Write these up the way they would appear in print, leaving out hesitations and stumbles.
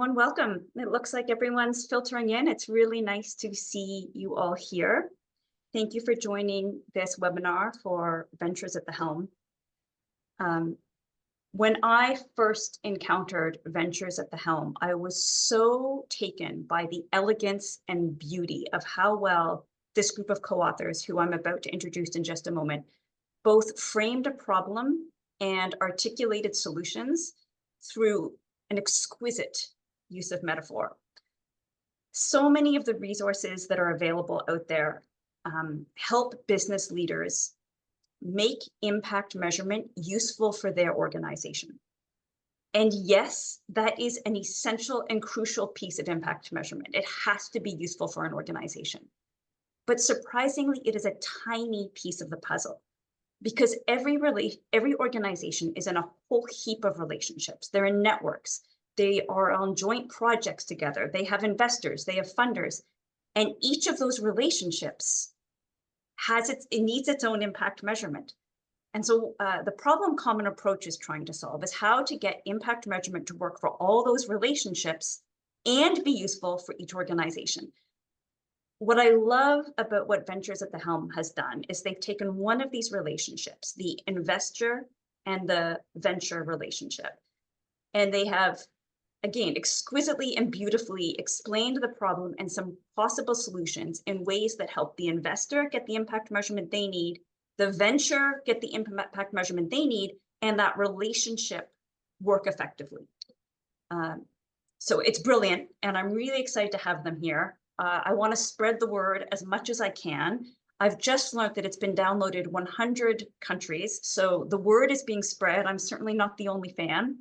everyone, welcome. It looks like everyone's filtering in. It's really nice to see you all here. Thank you for joining this webinar for Ventures at the Helm. When I first encountered Ventures at the Helm, I was so taken by the elegance and beauty of how well this group of co-authors, who I'm about to introduce in just a moment, both framed a problem and articulated solutions through an exquisite use of metaphor. So many of the resources that are available out there help business leaders make impact measurement useful for their organization. And yes, that is an essential and crucial piece of impact measurement. It has to be useful for an organization. But surprisingly, it is a tiny piece of the puzzle, because every organization is in a whole heap of relationships. They're in networks. They are on joint projects together. They have investors, they have funders. And each of those relationships needs its own impact measurement. And so the problem Common Approach is trying to solve is how to get impact measurement to work for all those relationships and be useful for each organization. What I love about what Ventures at the Helm has done is they've taken one of these relationships, the investor and the venture relationship, and they have, again, exquisitely and beautifully explained the problem and some possible solutions in ways that help the investor get the impact measurement they need, the venture get the impact measurement they need, and that relationship work effectively. So it's brilliant, and I'm really excited to have them here. I want to spread the word as much as I can. I've just learned that it's been downloaded 100 countries, so the word is being spread. I'm certainly not the only fan.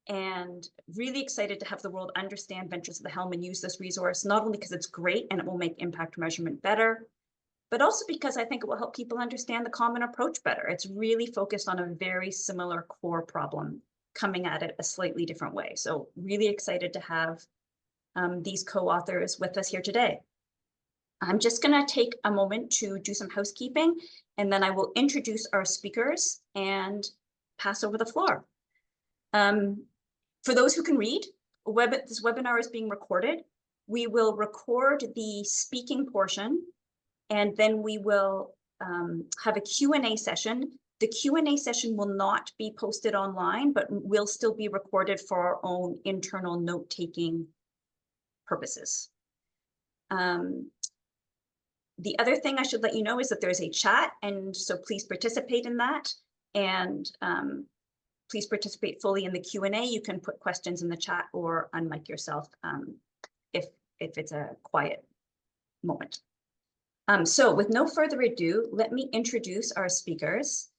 And really excited to have the world understand Ventures at the Helm and use this resource, not only because it's great and it will make impact measurement better, but also because I think it will help people understand the Common Approach better. It's really focused on a very similar core problem, coming at it a slightly different way. So really excited to have these co-authors with us here today. I'm just going to take a moment to do some housekeeping, and then I will introduce our speakers and pass over the floor. For those who can read, this webinar is being recorded. We will record the speaking portion, and then we will have a Q&A session. The Q&A session will not be posted online, but will still be recorded for our own internal note-taking purposes. The other thing I should let you know is that there's a chat, and so please participate in that, and please participate fully in the Q&A. You can put questions in the chat or unmic yourself if it's a quiet moment. So with no further ado, let me introduce our speakers.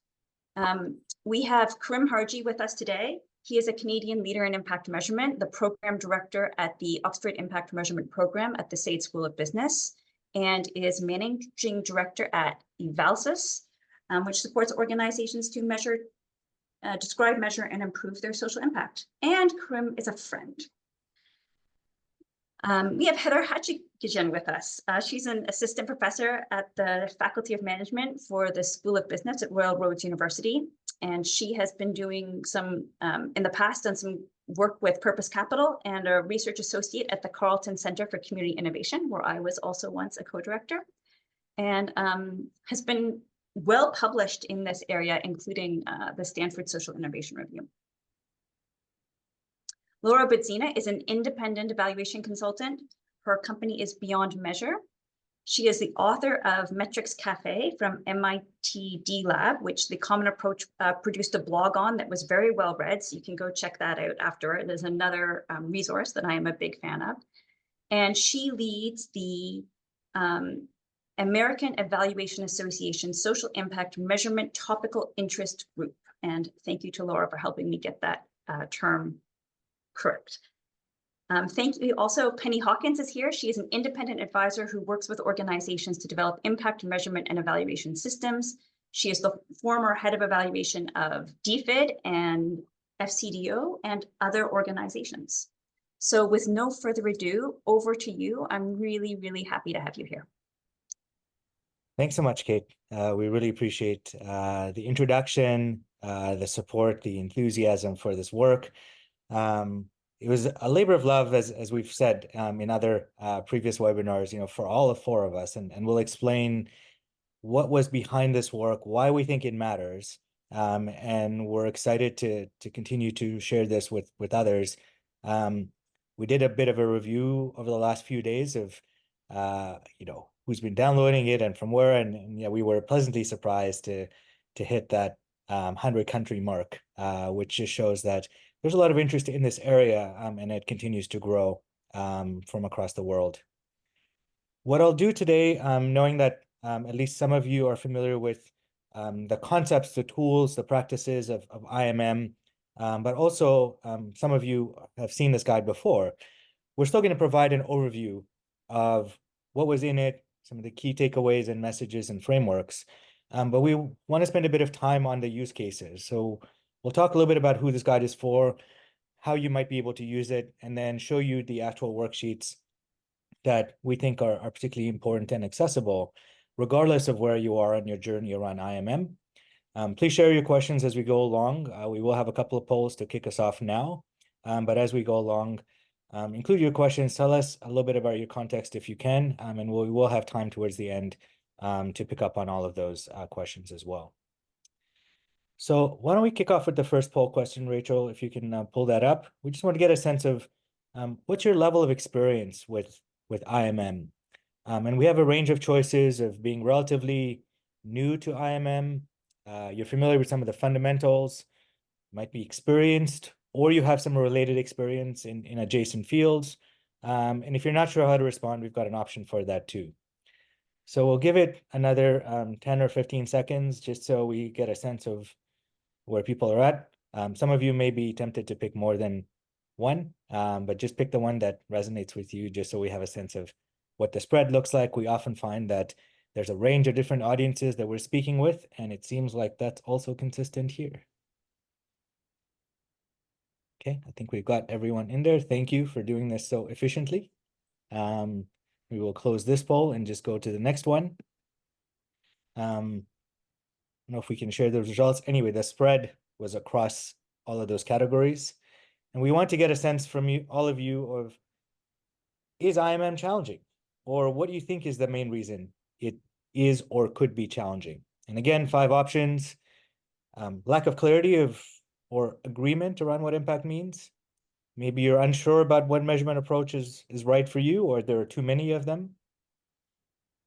We have Karim Harji with us today. He is a Canadian leader in impact measurement, the program director at the Oxford Impact Measurement Program at the Sade School of Business, and is managing director at Evalsis, which supports organizations to measure, describe, measure, and improve their social impact. And Karim is a friend. We have Heather Hachigian with us. She's an assistant professor at the Faculty of Management for the School of Business at Royal Roads University. And she has been doing some, in the past, done some work with Purpose Capital, and a research associate at the Carleton Center for Community Innovation, where I was also once a co-director, and has been well published in this area, including the Stanford Social Innovation Review. Laura Budzyna is an independent evaluation consultant. Her company is Beyond Measure. She is the author of Metrics Cafe from MIT D Lab, which the Common Approach produced a blog on that was very well read. So you can go check that out after. It is another resource that I am a big fan of. And she leads the American Evaluation Association Social Impact Measurement Topical Interest Group. And thank you to Laura for helping me get that term correct. Thank you. Also, Penny Hawkins is here. She is an independent advisor who works with organizations to develop impact measurement and evaluation systems. She is the former head of evaluation of DFID and FCDO and other organizations. So with no further ado, over to you. I'm really, really happy to have you here. Thanks so much, Kate. We really appreciate the introduction, the support, the enthusiasm for this work. it was a labor of love, as we've said in other previous webinars, for all four of us, and we'll explain what was behind this work, why we think it matters, and we're excited to continue to share this with others. We did a bit of a review over the last few days of who's been downloading it and from where, and yeah, we were pleasantly surprised to hit that 100-country mark, which just shows that there's a lot of interest in this area, and it continues to grow from across the world. What I'll do today, knowing that at least some of you are familiar with the concepts, the tools, the practices of IMM, but also some of you have seen this guide before, we're still going to provide an overview of what was in it, some of the key takeaways and messages and frameworks. But we want to spend a bit of time on the use cases. So we'll talk a little bit about who this guide is for, how you might be able to use it, and then show you the actual worksheets that we think are particularly important and accessible, regardless of where you are on your journey around IMM. Please share your questions as we go along. We will have a couple of polls to kick us off now, but as we go along, include your questions. Tell us a little bit about your context if you can, and we will have time towards the end to pick up on all of those questions as well. So why don't we kick off with the first poll question, Rachel, if you can pull that up. We just want to get a sense of what's your level of experience with IMM. And we have a range of choices of being relatively new to IMM. You're familiar with some of the fundamentals, might be experienced, or you have some related experience in adjacent fields. And if you're not sure how to respond, we've got an option for that too. So we'll give it another 10 or 15 seconds just so we get a sense of where people are at. Some of you may be tempted to pick more than one, but just pick the one that resonates with you, just so we have a sense of what the spread looks like. We often find that there's a range of different audiences that we're speaking with, and it seems like that's also consistent here. Okay, I think we've got everyone in there. Thank you for doing this so efficiently. We will close this poll and just go to the next one. I don't know if we can share those results. Anyway, the spread was across all of those categories. And we want to get a sense from you, all of you, of is IMM challenging? Or what do you think is the main reason it is or could be challenging? And again, 5 options: lack of clarity or agreement around what impact means. Maybe you're unsure about what measurement approach is right for you, or there are too many of them.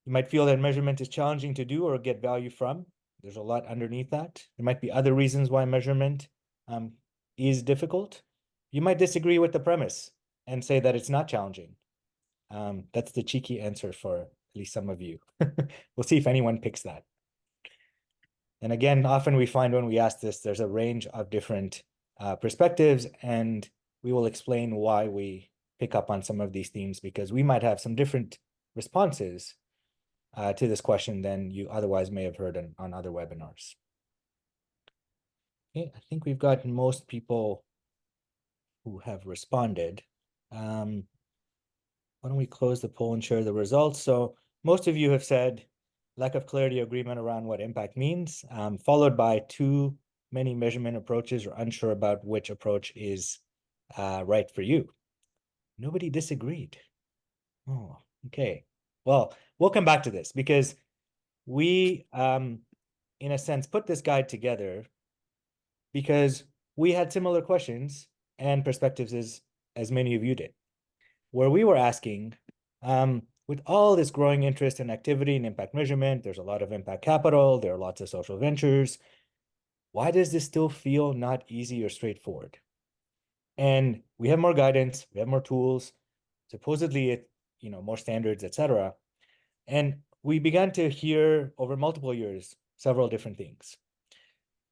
You might feel that measurement is challenging to do or get value from. There's a lot underneath that. There might be other reasons why measurement is difficult. You might disagree with the premise and say that it's not challenging. That's the cheeky answer for at least some of you. We'll see if anyone picks that. And again, often we find when we ask this, there's a range of different perspectives, and we will explain why we pick up on some of these themes, because we might have some different responses to this question than you otherwise may have heard on other webinars. Okay, I think we've got most people who have responded. Why don't we close the poll and share the results? So most of you have said lack of clarity, agreement around what impact means, followed by too many measurement approaches or unsure about which approach is right for you. Nobody disagreed. Oh, okay. Well, we'll come back to this because we, in a sense, put this guide together because we had similar questions and perspectives as many of you did, where we were asking, with all this growing interest and activity in impact measurement, there's a lot of impact capital, there are lots of social ventures. Why does this still feel not easy or straightforward? And we have more guidance, we have more tools, supposedly more standards, etc. And we began to hear over multiple years several different things.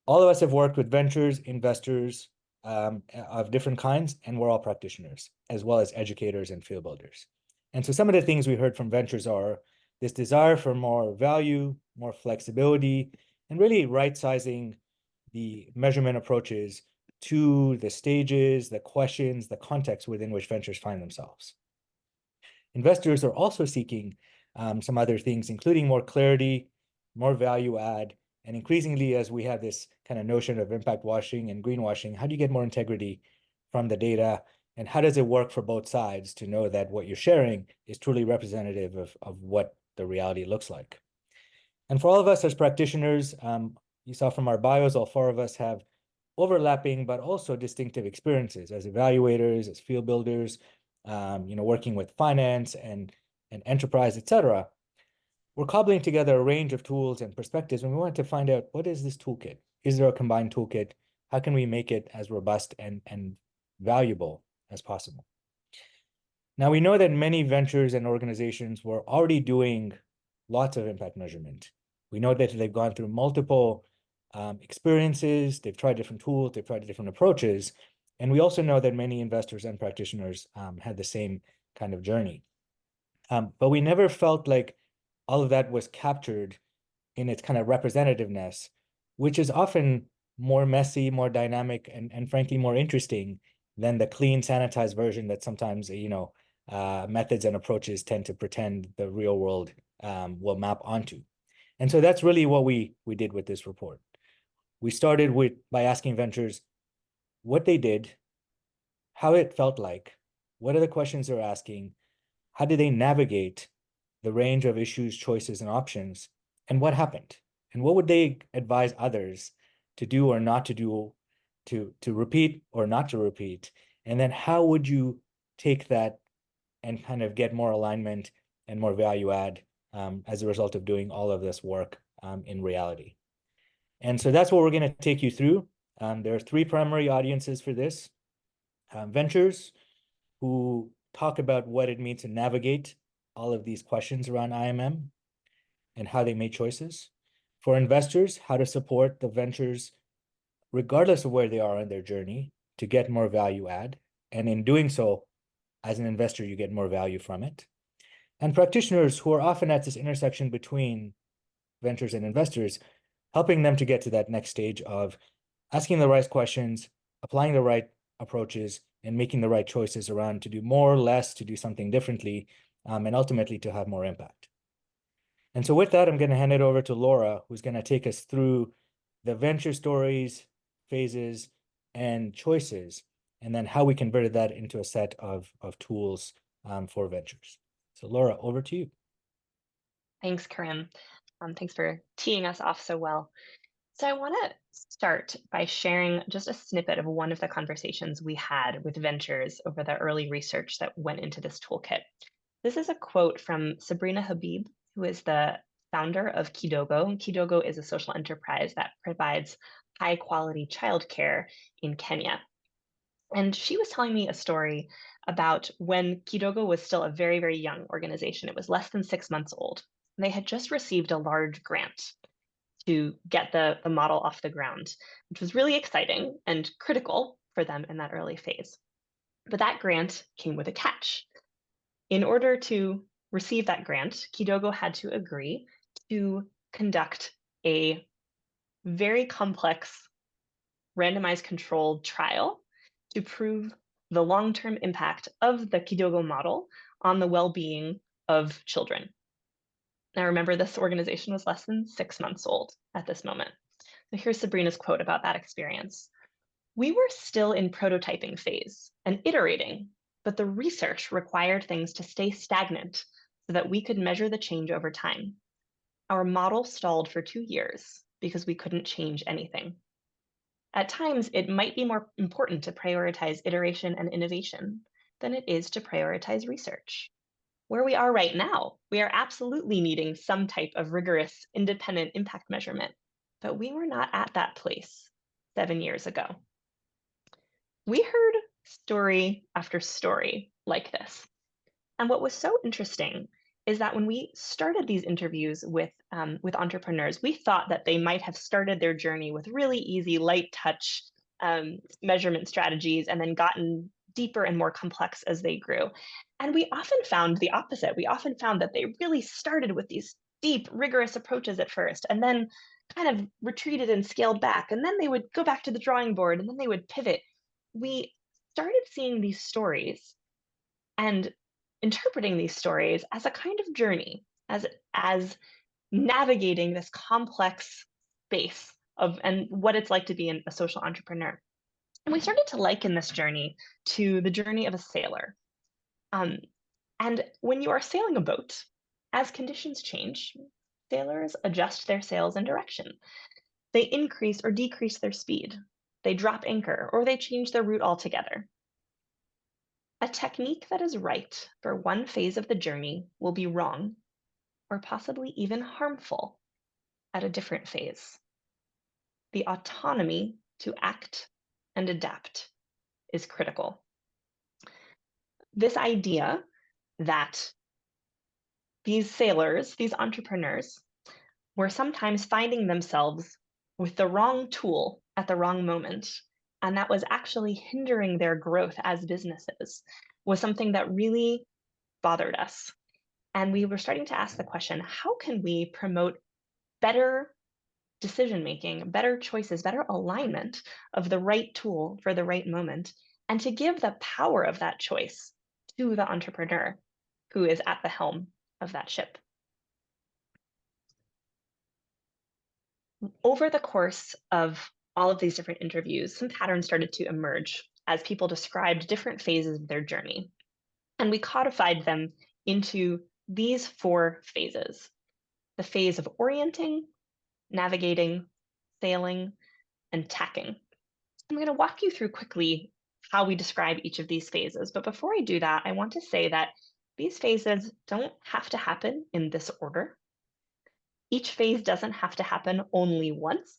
All of us have worked with ventures, investors of different kinds, and we're all practitioners, as well as educators and field builders. And so some of the things we heard from ventures are this desire for more value, more flexibility, and really right-sizing the measurement approaches to the stages, the questions, the context within which ventures find themselves. Investors are also seeking some other things, including more clarity, more value add, and increasingly, as we have this kind of notion of impact washing and greenwashing, how do you get more integrity from the data And how does it work for both sides to know that what you're sharing is truly representative of what the reality looks like? And for all of us as practitioners, you saw from our bios, all four of us have overlapping but also distinctive experiences as evaluators, as field builders, working with finance and enterprise, et cetera. We're cobbling together a range of tools and perspectives, and we wanted to find out, what is this toolkit? Is there a combined toolkit? How can we make it as robust and valuable as possible? Now, we know that many ventures and organizations were already doing lots of impact measurement. We know that they've gone through multiple experiences, they've tried different tools, they've tried different approaches. And we also know that many investors and practitioners had the same kind of journey. But we never felt like all of that was captured in its kind of representativeness, which is often more messy, more dynamic, and frankly, more interesting than the clean, sanitized version that sometimes, methods and approaches tend to pretend the real world will map onto. And so that's really what we did with this report. We started by asking ventures what they did, how it felt like, what are the questions they're asking, how did they navigate the range of issues, choices, and options, and what happened? And what would they advise others to do or not to do, to repeat or not to repeat? And then how would you take that and kind of get more alignment and more value add as a result of doing all of this work in reality? And so that's what we're going to take you through. There are three primary audiences for this. Ventures who talk about what it means to navigate all of these questions around IMM and how they made choices. For investors, how to support the ventures regardless of where they are in their journey to get more value add. And in doing so, as an investor, you get more value from it. And practitioners who are often at this intersection between ventures and investors, helping them to get to that next stage of asking the right questions, applying the right approaches, and making the right choices around to do more, less, to do something differently, and ultimately to have more impact. And so with that, I'm going to hand it over to Laura, who's going to take us through the venture stories, phases, and choices, and then how we converted that into a set of tools for ventures. So Laura, over to you. Thanks, Karim. Thanks for teeing us off so well. So I want to start by sharing just a snippet of one of the conversations we had with ventures over the early research that went into this toolkit. This is a quote from Sabrina Habib, who is the founder of Kidogo. Kidogo is a social enterprise that provides high quality childcare in Kenya. And she was telling me a story about when Kidogo was still a very, very young organization. It was less than 6 months old. And they had just received a large grant to get the model off the ground, which was really exciting and critical for them in that early phase. But that grant came with a catch. In order to receive that grant, Kidogo had to agree to conduct a very complex randomized controlled trial to prove the long-term impact of the Kidogo model on the well-being of children. Now remember, this organization was less than 6 months old at this moment. So here's Sabrina's quote about that experience. "We were still in prototyping phase and iterating, but the research required things to stay stagnant so that we could measure the change over time. Our model stalled for 2 years because we couldn't change anything. At times, it might be more important to prioritize iteration and innovation than it is to prioritize research. Where we are right now, we are absolutely needing some type of rigorous independent impact measurement, but we were not at that place 7 years ago." We heard story after story like this. And what was so interesting is that when we started these interviews with entrepreneurs, we thought that they might have started their journey with really easy, light touch measurement strategies and then gotten deeper and more complex as they grew. And we often found the opposite. We often found that they really started with these deep, rigorous approaches at first, and then kind of retreated and scaled back. And then they would go back to the drawing board, and then they would pivot. We started seeing these stories and interpreting these stories as a kind of journey, as navigating this complex space of and what it's like to be a social entrepreneur. And we started to liken this journey to the journey of a sailor. And when you are sailing a boat, as conditions change, sailors adjust their sails and direction. They increase or decrease their speed. They drop anchor or they change their route altogether. A technique that is right for one phase of the journey will be wrong or possibly even harmful at a different phase. The autonomy to act and adapt is critical. This idea that these sailors, these entrepreneurs, were sometimes finding themselves with the wrong tool at the wrong moment, and that was actually hindering their growth as businesses, was something that really bothered us. And we were starting to ask the question, how can we promote better decision-making, better choices, better alignment of the right tool for the right moment, and to give the power of that choice to the entrepreneur who is at the helm of that ship. Over the course of all of these different interviews, some patterns started to emerge as people described different phases of their journey. And we codified them into these 4 phases: the phase of orienting, navigating, sailing, and tacking. I'm going to walk you through quickly how we describe each of these phases. But before I do that, I want to say that these phases don't have to happen in this order. Each phase doesn't have to happen only once.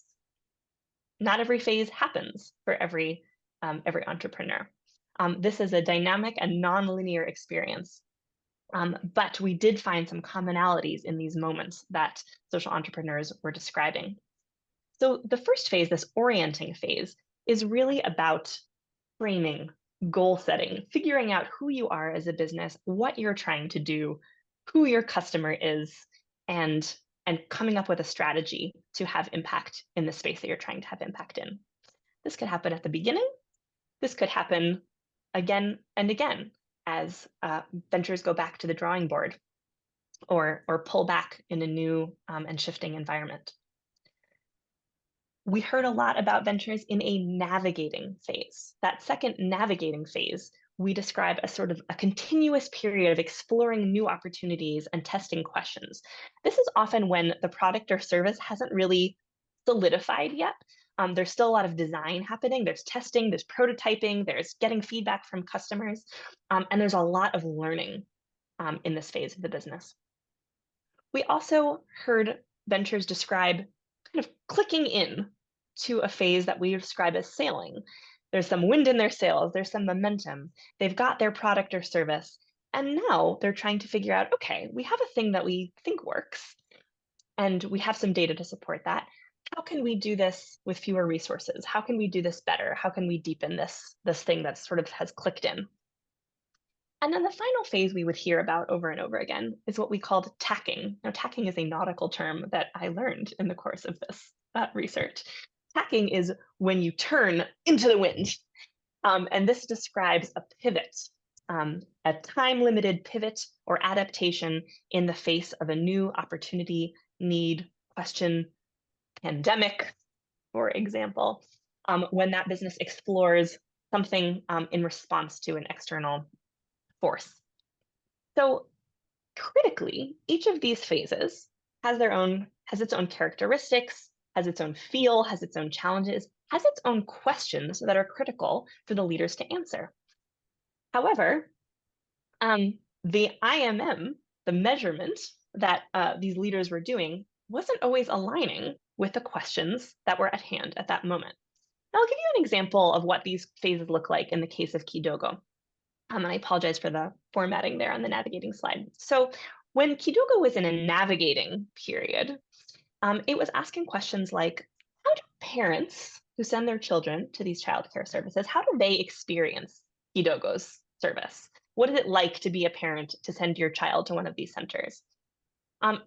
Not every phase happens for every entrepreneur. This is a dynamic and non-linear experience. But we did find some commonalities in these moments that social entrepreneurs were describing. So the first phase, this orienting phase, is really about framing, goal setting, figuring out who you are as a business, what you're trying to do, who your customer is, and coming up with a strategy to have impact in the space that you're trying to have impact in. This could happen at the beginning. This could happen again and again as ventures go back to the drawing board or pull back in a new and shifting environment. We heard a lot about ventures in a navigating phase. That second navigating phase, we describe as sort of a continuous period of exploring new opportunities and testing questions. This is often when the product or service hasn't really solidified yet. There's still a lot of design happening. There's testing, there's prototyping, there's getting feedback from customers, and there's a lot of learning in this phase of the business. We also heard ventures describe kind of clicking in to a phase that we describe as sailing. There's some wind in their sails, there's some momentum. They've got their product or service, and now they're trying to figure out, okay, we have a thing that we think works, and we have some data to support that. How can we do this with fewer resources? How can we do this better? How can we deepen this thing that sort of has clicked in? And then the final phase we would hear about over and over again is what we called tacking. Now, tacking is a nautical term that I learned in the course of this research. Tacking is when you turn into the wind. And this describes a pivot, a time-limited pivot or adaptation in the face of a new opportunity, need, question, pandemic, for example, when that business explores something in response to an external force. So critically, each of these phases has its own characteristics, has its own feel, has its own challenges, has its own questions that are critical for the leaders to answer. However, the IMM, the measurement that these leaders were doing, wasn't always aligning with the questions that were at hand at that moment. Now, I'll give you an example of what these phases look like in the case of Kidogo. And I apologize for the formatting there on the navigating slide. So when Kidogo was in a navigating period, it was asking questions like, how do parents who send their children to these childcare services, how do they experience Kidogo's service? What is it like to be a parent to send your child to one of these centers?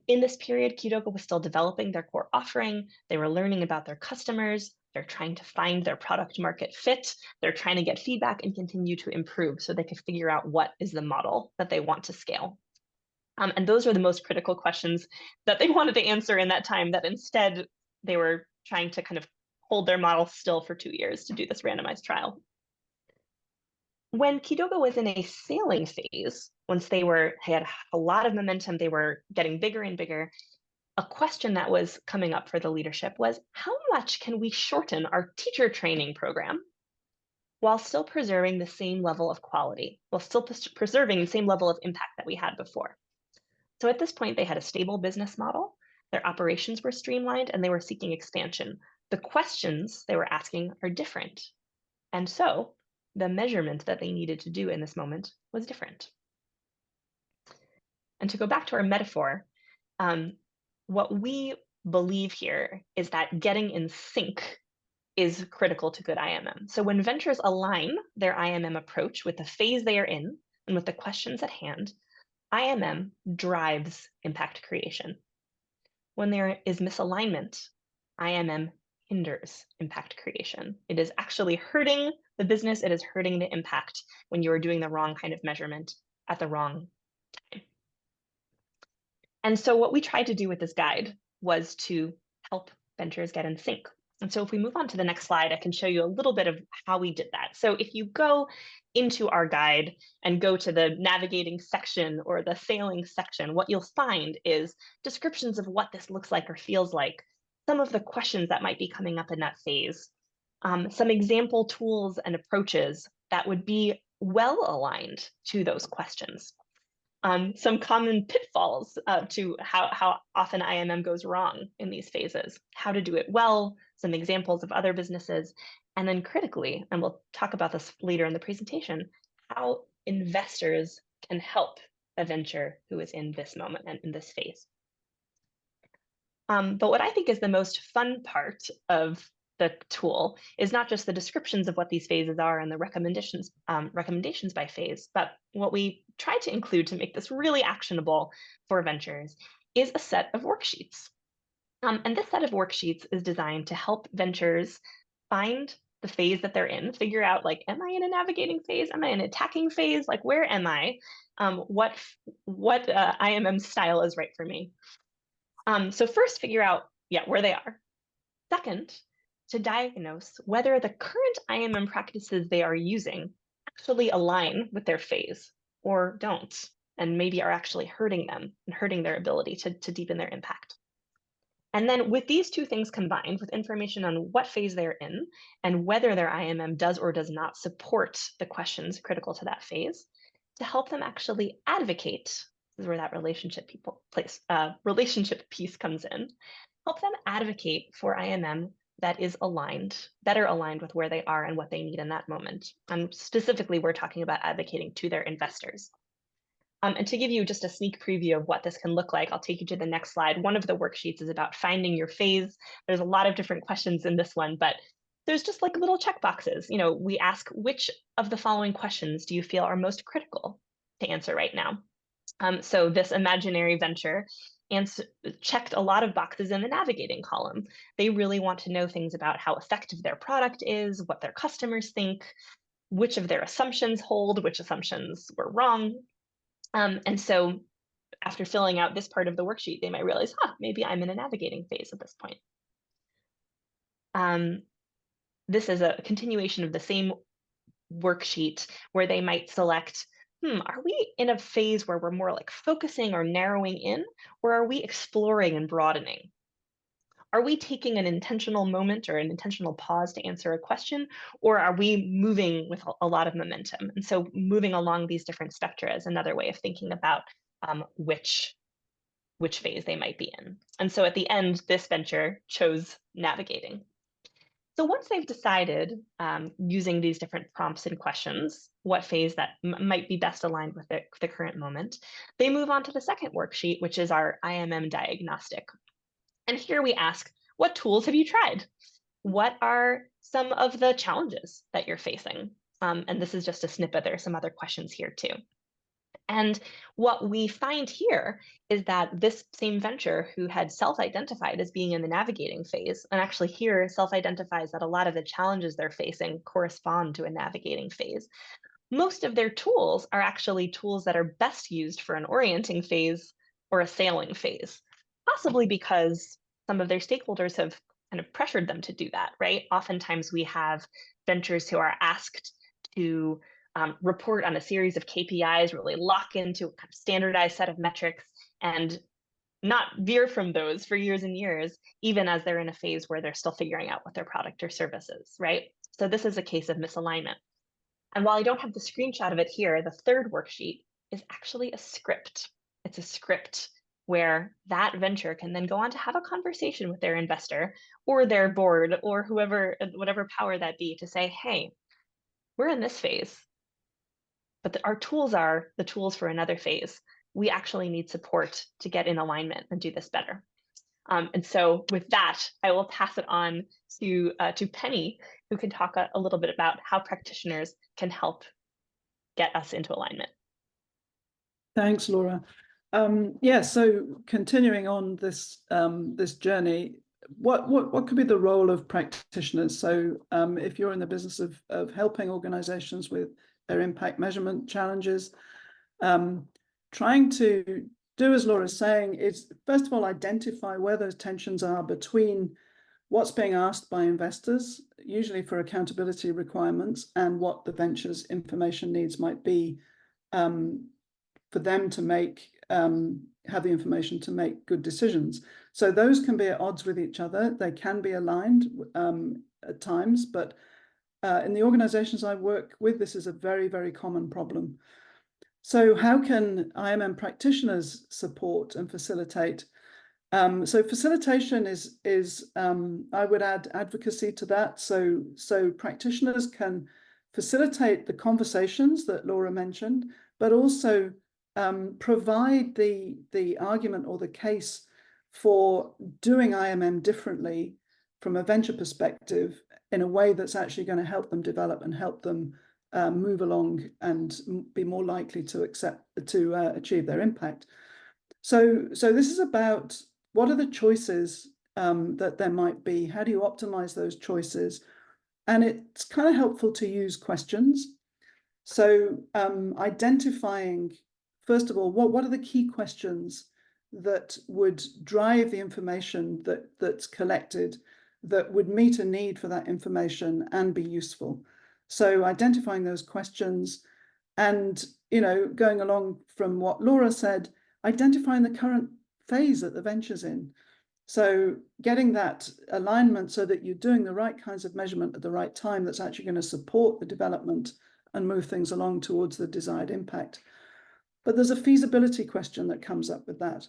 In this period, Kidogo was still developing their core offering. They were learning about their customers. They're trying to find their product market fit. They're trying to get feedback and continue to improve so they could figure out what is the model that they want to scale. And those were the most critical questions that they wanted to answer in that time, that instead they were trying to kind of hold their model still for 2 years to do this randomized trial. When Kidogo was in a sailing phase, once they had a lot of momentum, they were getting bigger and bigger, a question that was coming up for the leadership was, how much can we shorten our teacher training program while still preserving the same level of quality, while still preserving the same level of impact that we had before? So at this point, they had a stable business model, their operations were streamlined, and they were seeking expansion. The questions they were asking are different. And so the measurement that they needed to do in this moment was different. And to go back to our metaphor, what we believe here is that getting in sync is critical to good IMM. So when ventures align their IMM approach with the phase they are in and with the questions at hand, IMM drives impact creation. When there is misalignment, IMM hinders impact creation. It is actually hurting the business, it is hurting the impact when you are doing the wrong kind of measurement at the wrong time. And so what we tried to do with this guide was to help ventures get in sync. And so if we move on to the next slide, I can show you a little bit of how we did that. So if you go into our guide and go to the navigating section or the sailing section, what you'll find is descriptions of what this looks like or feels like, some of the questions that might be coming up in that phase, some example tools and approaches that would be well aligned to those questions. Some common pitfalls to how often IMM goes wrong in these phases, how to do it well, some examples of other businesses, and then critically, and we'll talk about this later in the presentation, how investors can help a venture who is in this moment and in this phase. But what I think is the most fun part of the tool is not just the descriptions of what these phases are and the recommendations by phase, but what we try to include to make this really actionable for ventures is a set of worksheets. And this set of worksheets is designed to help ventures find the phase that they're in, figure out, like, am I in a navigating phase? Am I in an attacking phase? Like, where am I? What IMM style is right for me? So first, figure out, where they are. Second, to diagnose whether the current IMM practices they are using actually align with their phase or don't, and maybe are actually hurting them and hurting their ability to deepen their impact. And then with these two things combined, with information on what phase they're in and whether their IMM does or does not support the questions critical to that phase, to help them actually advocate, this is where that relationship piece comes in, help them advocate for IMM that is better aligned with where they are and what they need in that moment. And specifically, we're talking about advocating to their investors. And to give you just a sneak preview of what this can look like, I'll take you to the next slide. One of the worksheets is about finding your phase. There's a lot of different questions in this one, but there's just like little checkboxes. You know, we ask, which of the following questions do you feel are most critical to answer right now? So this imaginary venture checked a lot of boxes in the navigating column. They really want to know things about how effective their product is, what their customers think, which of their assumptions hold, which assumptions were wrong. And so after filling out this part of the worksheet, they might realize, maybe I'm in a navigating phase at this point. This is a continuation of the same worksheet where they might select, are we in a phase where we're more like focusing or narrowing in, or are we exploring and broadening? Are we taking an intentional moment or an intentional pause to answer a question, or are we moving with a lot of momentum? And so moving along these different spectra is another way of thinking about which phase they might be in. And so at the end, this venture chose navigating. So once they've decided, using these different prompts and questions, what phase that might be best aligned with the current moment, they move on to the second worksheet, which is our IMM diagnostic. And here we ask, what tools have you tried? What are some of the challenges that you're facing? And this is just a snippet. There are some other questions here too. And what we find here is that this same venture who had self-identified as being in the navigating phase, and actually here self-identifies that a lot of the challenges they're facing correspond to a navigating phase. Most of their tools are actually tools that are best used for an orienting phase or a sailing phase, possibly because some of their stakeholders have kind of pressured them to do that, right? Oftentimes we have ventures who are asked to report on a series of KPIs, really lock into a kind of standardized set of metrics and not veer from those for years and years, even as they're in a phase where they're still figuring out what their product or service is, right? So this is a case of misalignment. And while I don't have the screenshot of it here, the third worksheet is actually a script. It's a script where that venture can then go on to have a conversation with their investor or their board or whoever, whatever power that be, to say, hey, we're in this phase, but our tools are the tools for another phase. We actually need support to get in alignment and do this better. And so with that, I will pass it on to Penny, who can talk a little bit about how practitioners can help get us into alignment. Thanks, Laura. Yeah, so continuing on this this journey, what could be the role of practitioners? So if you're in the business of helping organizations with their impact measurement challenges, trying to do, as Laura's saying, is first of all identify where those tensions are between what's being asked by investors, usually for accountability requirements, and what the venture's information needs might be for them to make, have the information to make good decisions. So those can be at odds with each other. They can be aligned at times, but in the organizations I work with, this is a very, very common problem. So how can IMM practitioners support and facilitate? So facilitation is I would add advocacy to that. So practitioners can facilitate the conversations that Laura mentioned, but also provide the argument or the case for doing IMM differently from a venture perspective in a way that's actually going to help them develop and help them move along and be more likely to achieve their impact. So this is about what are the choices that there might be? How do you optimize those choices? And it's kind of helpful to use questions. So identifying, first of all, what are the key questions that would drive the information that's collected, that would meet a need for that information and be useful? So identifying those questions and, going along from what Laura said, identifying the current phase that the venture's in. So getting that alignment so that you're doing the right kinds of measurement at the right time that's actually going to support the development and move things along towards the desired impact. But there's a feasibility question that comes up with that.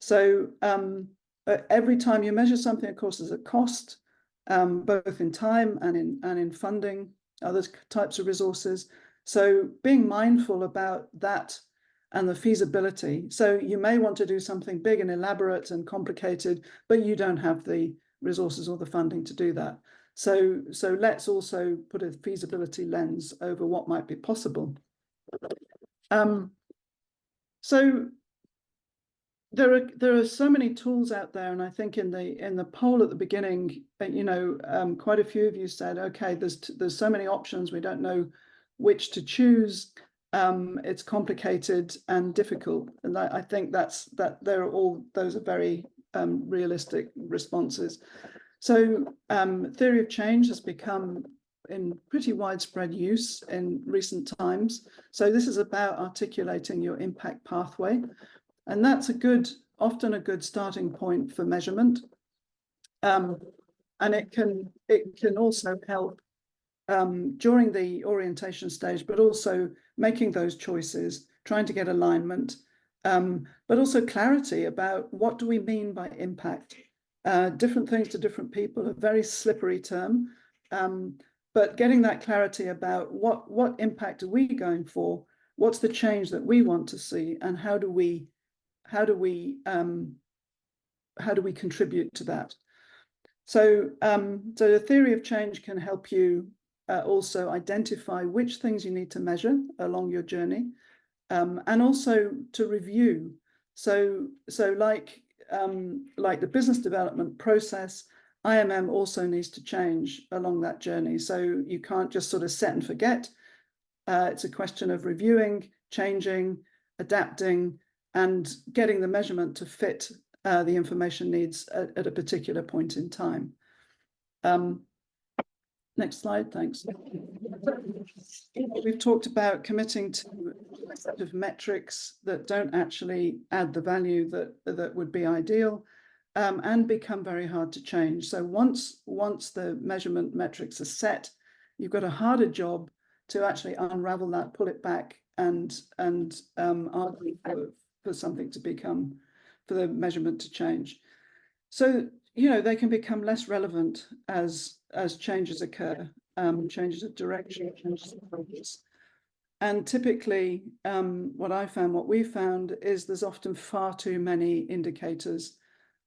So every time you measure something, of course, there's a cost, both in time and in funding, other types of resources. So being mindful about that and the feasibility. So you may want to do something big and elaborate and complicated, but you don't have the resources or the funding to do that. So let's also put a feasibility lens over what might be possible. So there are so many tools out there, and I think in the poll at the beginning, quite a few of you said, okay, there's so many options, we don't know which to choose. It's complicated and difficult, and I think those are very realistic responses. So theory of change has become in pretty widespread use in recent times. So this is about articulating your impact pathway, and that's often a good starting point for measurement. And it can also help during the orientation stage, but also making those choices, trying to get alignment, but also clarity about what do we mean by impact. Different things to different people, a very slippery term, but getting that clarity about what impact are we going for, what's the change that we want to see, and how do we contribute to that. So the theory of change can help you also identify which things you need to measure along your journey, and also to review. So like the business development process, IMM also needs to change along that journey. So you can't just sort of set and forget. It's a question of reviewing, changing, adapting, and getting the measurement to fit the information needs at a particular point in time. Next slide, thanks. We've talked about committing to a set of metrics that don't actually add the value that would be ideal, and become very hard to change. So once the measurement metrics are set, you've got a harder job to actually unravel that, pull it back, and argue for something to become, for the measurement to change. So, you know, they can become less relevant as changes occur, changes of direction, changes of focus. And typically, what we found is there's often far too many indicators,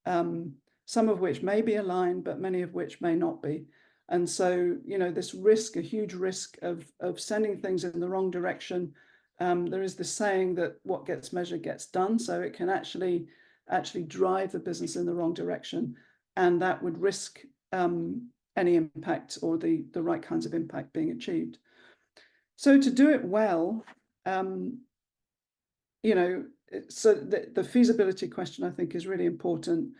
some of which may be aligned, but many of which may not be. And so, you know, this risk, a huge risk of sending things in the wrong direction. There is this saying that what gets measured gets done. So it can actually drive the business in the wrong direction. And that would risk any impact or the right kinds of impact being achieved. So to do it well, you know, so the feasibility question, I think, is really important.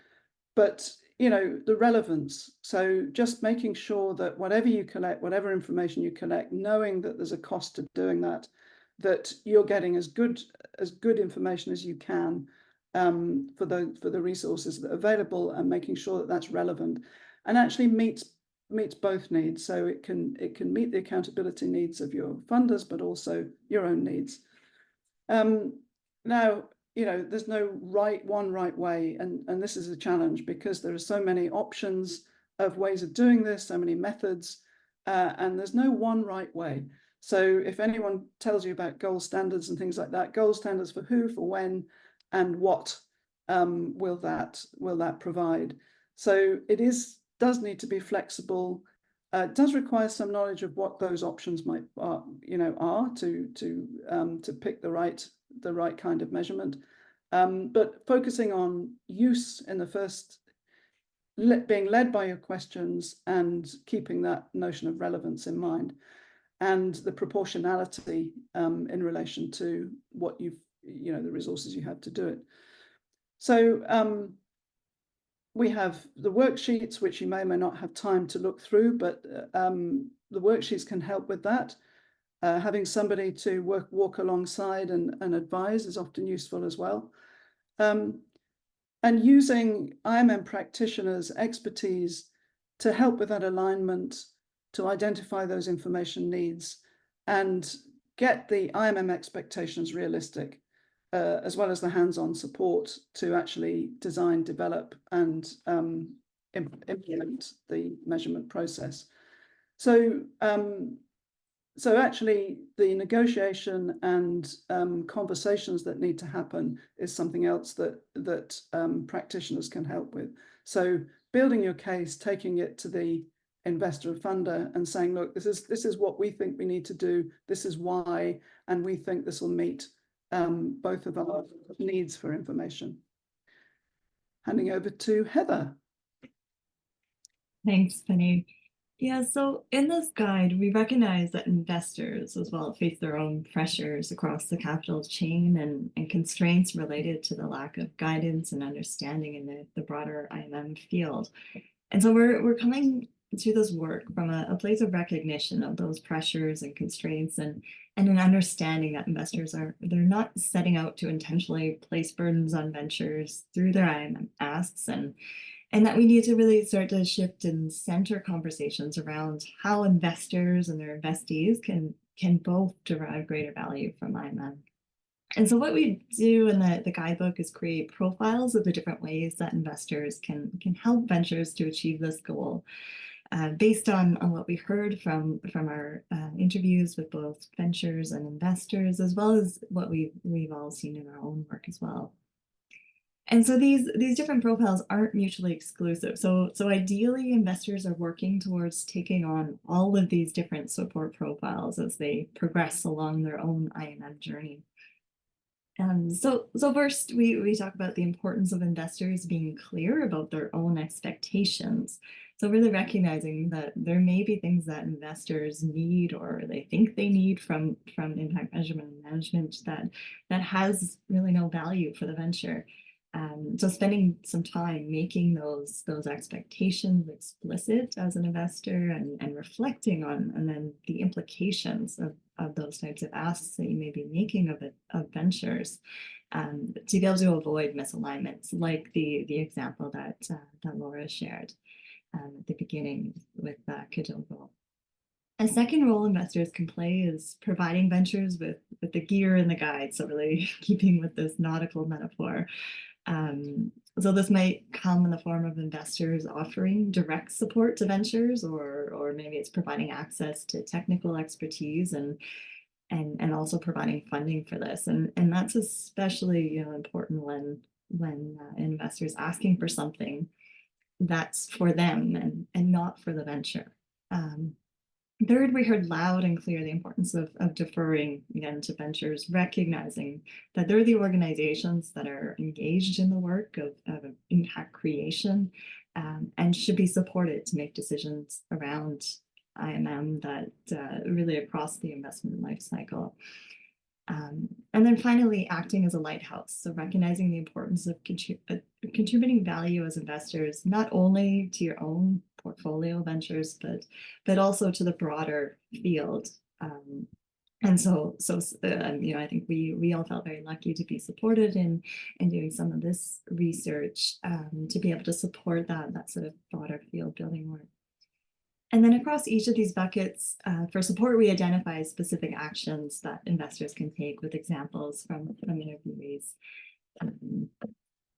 But, you know, the relevance. So just making sure that whatever you collect, whatever information you collect, knowing that there's a cost to doing that, that you're getting as good information as you can for the resources that are available, and making sure that that's relevant and actually meets both needs. So it can meet the accountability needs of your funders, but also your own needs. Now, you know, there's no one right way, and this is a challenge because there are so many options of ways of doing this, so many methods, and there's no one right way. So if anyone tells you about gold standards and things like that, gold standards for who, for when, and what will that provide? So it does need to be flexible. It does require some knowledge of what those options are to pick the right kind of measurement. But focusing on use in the first, being led by your questions and keeping that notion of relevance in mind, and the proportionality in relation to what the resources you have to do it. So we have the worksheets, which you may or may not have time to look through, but the worksheets can help with that. Having somebody to walk alongside and advise is often useful as well. And using IMM practitioners' expertise to help with that alignment, to identify those information needs and get the IMM expectations realistic, as well as the hands-on support to actually design, develop, and implement the measurement process. So, so actually the negotiation and conversations that need to happen is something else that practitioners can help with. So building your case, taking it to the investor or funder and saying, look, this is what we think we need to do, this is why, and we think this will meet both of our needs for information. Handing over to Heather. Thanks, Penny. Yeah, so in this guide, we recognize that investors as well face their own pressures across the capital chain and constraints related to the lack of guidance and understanding in the broader IMM field. And so we're coming to this work from a place of recognition of those pressures and constraints and an understanding that investors they're not setting out to intentionally place burdens on ventures through their IMM asks, and that we need to really start to shift and center conversations around how investors and their investees can both derive greater value from IMM. And so what we do in the guidebook is create profiles of the different ways that investors can help ventures to achieve this goal, based on what we heard from our interviews with both ventures and investors, as well as what we've all seen in our own work as well. And so these different profiles aren't mutually exclusive. So ideally, investors are working towards taking on all of these different support profiles as they progress along their own IMM journey. So first, we talk about the importance of investors being clear about their own expectations. So really recognizing that there may be things that investors need or they think they need from impact measurement and management that has really no value for the venture. So spending some time making those expectations explicit as an investor and reflecting on and then the implications of those types of asks that you may be making of ventures, to be able to avoid misalignments, like the example that Laura shared at the beginning with Kadogo. A second role investors can play is providing ventures with the gear and the guide. So really keeping with this nautical metaphor. So this might come in the form of investors offering direct support to ventures, or maybe it's providing access to technical expertise and also providing funding for this. And that's especially important when investors asking for something that's for them and not for the venture. Third, we heard loud and clear the importance of deferring again to ventures, recognizing that they're the organizations that are engaged in the work of impact creation, and should be supported to make decisions around IMM that really across the investment life cycle. And then finally, acting as a lighthouse. So recognizing the importance of contributing value as investors, not only to your own portfolio ventures, but also to the broader field. And so I think we all felt very lucky to be supported in doing some of this research, to be able to support that sort of broader field building work. And then across each of these buckets, for support, we identify specific actions that investors can take with examples from interviewees.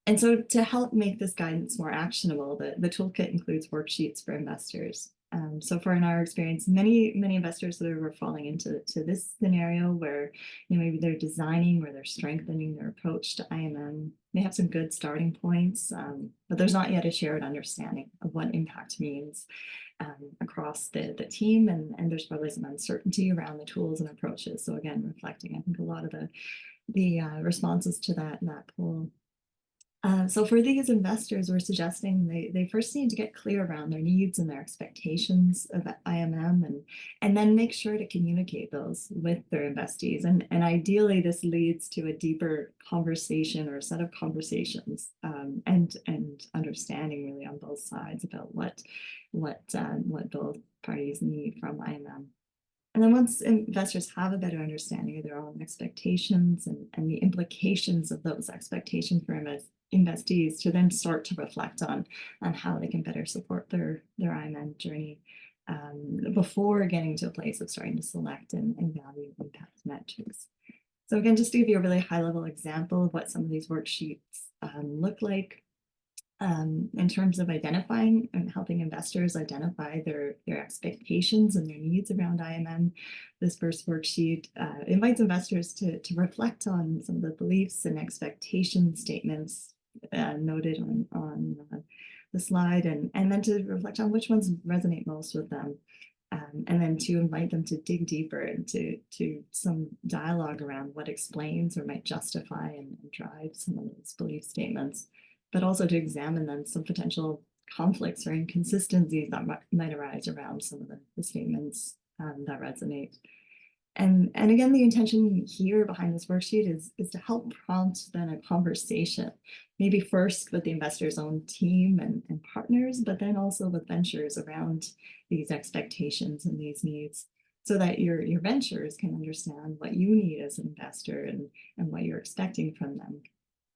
And so to help make this guidance more actionable, the toolkit includes worksheets for investors. So far in our experience, many investors that were falling into this scenario where maybe they're designing or they're strengthening their approach to IMM, they have some good starting points, but there's not yet a shared understanding of what impact means across the team, and there's probably some uncertainty around the tools and approaches. So again, reflecting, I think, a lot of the responses to that poll. So for these investors, we're suggesting they first need to get clear around their needs and their expectations of IMM, and then make sure to communicate those with their investees. And ideally, this leads to a deeper conversation or a set of conversations, and understanding really on both sides about what both parties need from IMM. And then once investors have a better understanding of their own expectations and the implications of those expectations for investees, to then start to reflect on how they can better support their IMM journey, before getting to a place of starting to select and value impact metrics. So again, just to give you a really high level example of what some of these worksheets look like. In terms of identifying and helping investors identify their expectations and their needs around IMM, this first worksheet invites investors to reflect on some of the beliefs and expectation statements noted on the slide, and then to reflect on which ones resonate most with them, and then to invite them to dig deeper into some dialogue around what explains or might justify and drive some of those belief statements, but also to examine then some potential conflicts or inconsistencies that might arise around some of the statements that resonate. And again, the intention here behind this worksheet is to help prompt then a conversation, maybe first with the investor's own team and partners, but then also with ventures around these expectations and these needs, so that your ventures can understand what you need as an investor and what you're expecting from them,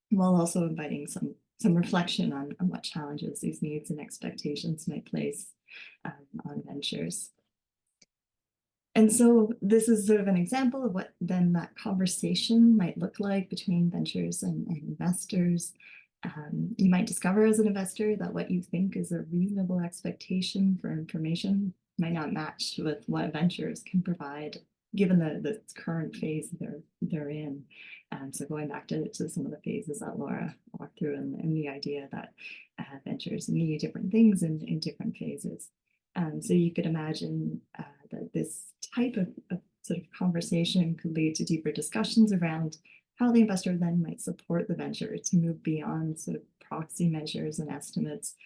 while also inviting some reflection on what challenges these needs and expectations might place on ventures. And so this is sort of an example of what then that conversation might look like between ventures and investors. You might discover as an investor that what you think is a reasonable expectation for information might not match with what ventures can provide, given the current phase they're in. So going back to some of the phases that Laura walked through, and the idea that ventures need different things in different phases. So you could imagine that this type of sort of conversation could lead to deeper discussions around how the investor then might support the venture to move beyond sort of proxy measures and estimates,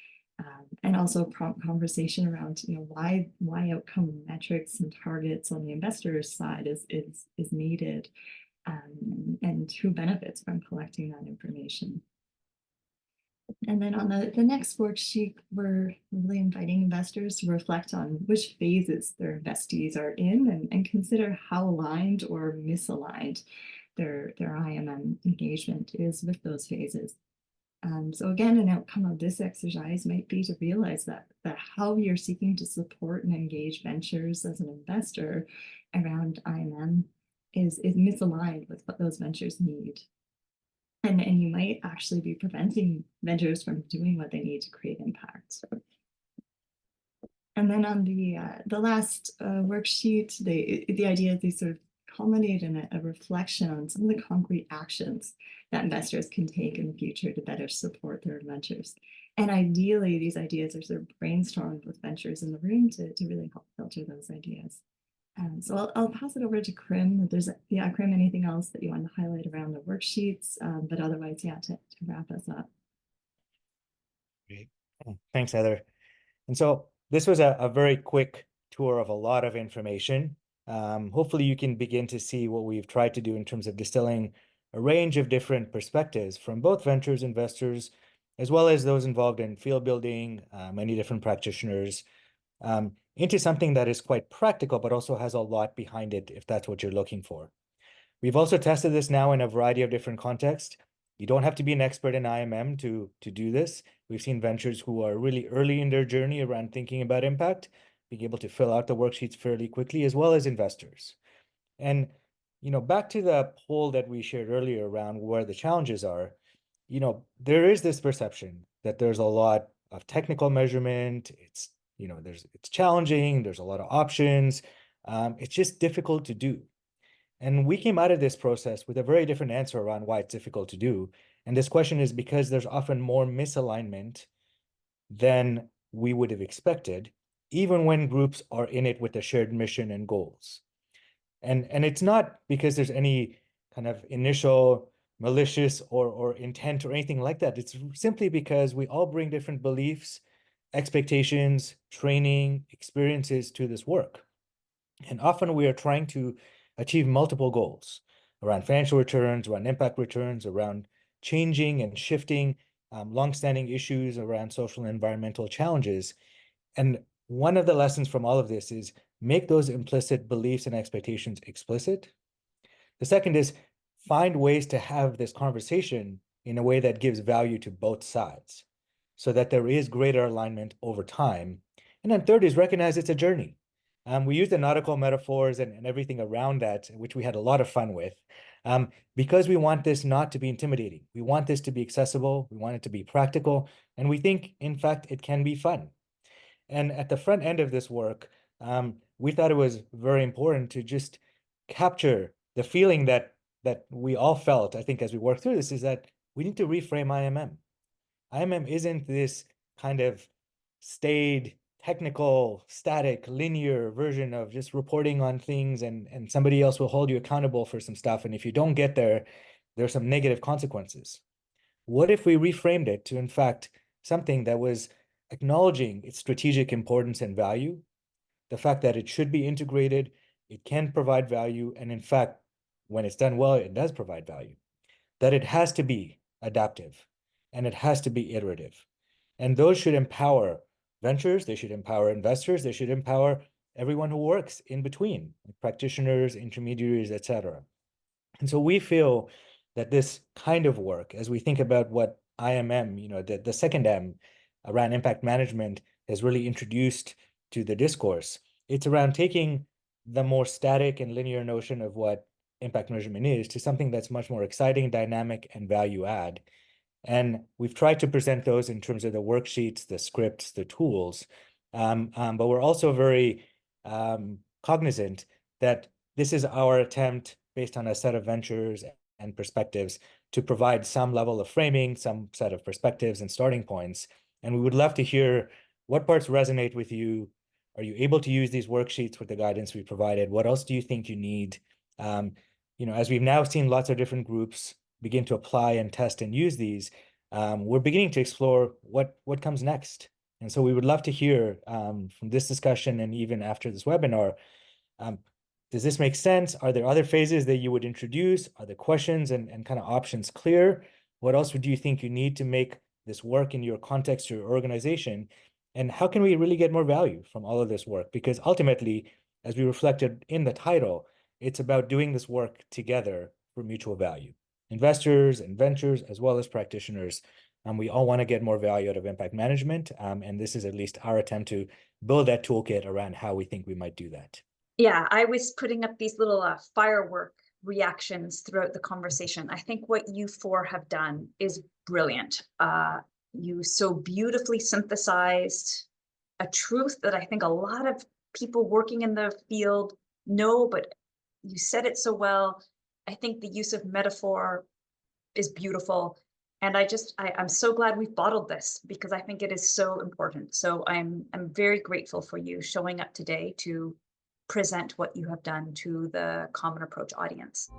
and also prompt conversation around why outcome metrics and targets on the investor's side is needed, and who benefits from collecting that information. And then on the next worksheet, we're really inviting investors to reflect on which phases their investees are in and consider how aligned or misaligned their IMM engagement is with those phases. So again, an outcome of this exercise might be to realize that how you're seeking to support and engage ventures as an investor around IMM is misaligned with what those ventures need. And you might actually be preventing ventures from doing what they need to create impact. And then on the last worksheet, the idea is they sort of culminate in a reflection on some of the concrete actions that investors can take in the future to better support their ventures. And ideally, these ideas are sort of brainstormed with ventures in the room to really help filter those ideas. So I'll pass it over to Karim. If there's, Karim, anything else that you want to highlight around the worksheets? But otherwise, to wrap us up. Great. Thanks, Heather. And so this was a very quick tour of a lot of information. Hopefully you can begin to see what we've tried to do in terms of distilling a range of different perspectives from both ventures investors, as well as those involved in field building, many different practitioners, into something that is quite practical, but also has a lot behind it, if that's what you're looking for. We've also tested this now in a variety of different contexts. You don't have to be an expert in IMM to do this. We've seen ventures who are really early in their journey around thinking about impact, being able to fill out the worksheets fairly quickly, as well as investors. And, back to the poll that we shared earlier around where the challenges are, there is this perception that there's a lot of technical measurement. It's challenging. There's a lot of options. It's just difficult to do. And we came out of this process with a very different answer around why it's difficult to do. And this question is because there's often more misalignment than we would have expected, even when groups are in it with a shared mission and goals. And it's not because there's any kind of initial malicious or intent or anything like that. It's simply because we all bring different beliefs, expectations, training, experiences to this work. And often we are trying to achieve multiple goals around financial returns, around impact returns, around changing and shifting longstanding issues around social and environmental challenges. And one of the lessons from all of this is make those implicit beliefs and expectations explicit. The second is find ways to have this conversation in a way that gives value to both sides so that there is greater alignment over time. And then third is recognize it's a journey. We use the nautical metaphors and everything around that, which we had a lot of fun with, because we want this not to be intimidating. We want this to be accessible. We want it to be practical. And we think, in fact, it can be fun. And at the front end of this work, we thought it was very important to just capture the feeling that we all felt, I think, as we work through this, is that we need to reframe IMM. IMM isn't this kind of staid, technical, static, linear version of just reporting on things and somebody else will hold you accountable for some stuff. And if you don't get there, there's some negative consequences. What if we reframed it to, in fact, something that was acknowledging its strategic importance and value, the fact that it should be integrated, it can provide value, and in fact, when it's done well, it does provide value, that it has to be adaptive, and it has to be iterative. And those should empower ventures, they should empower investors, they should empower everyone who works in between, like practitioners, intermediaries, etc. And so we feel that this kind of work, as we think about what IMM, the second M around impact management has really introduced to the discourse, it's around taking the more static and linear notion of what impact measurement is to something that's much more exciting, dynamic, and value add. And we've tried to present those in terms of the worksheets, the scripts, the tools. But we're also very cognizant that this is our attempt based on a set of ventures and perspectives to provide some level of framing, some set of perspectives and starting points. And we would love to hear what parts resonate with you. Are you able to use these worksheets with the guidance we provided? What else do you think you need? As we've now seen lots of different groups begin to apply and test and use these, we're beginning to explore what comes next. And so we would love to hear from this discussion and even after this webinar, does this make sense? Are there other phases that you would introduce? Are the questions and kind of options clear? What else would you think you need to make this work in your context, your organization, and how can we really get more value from all of this work? Because ultimately, as we reflected in the title, it's about doing this work together for mutual value. Investors and ventures, as well as practitioners, we all want to get more value out of impact management, and this is at least our attempt to build that toolkit around how we think we might do that. Yeah, I was putting up these little firework reactions throughout the conversation. I think what you four have done is brilliant. You so beautifully synthesized a truth that I think a lot of people working in the field know, but you said it so well. I think the use of metaphor is beautiful. And I'm so glad we've bottled this because I think it is so important. So I'm very grateful for you showing up today to present what you have done to the Common Approach audience.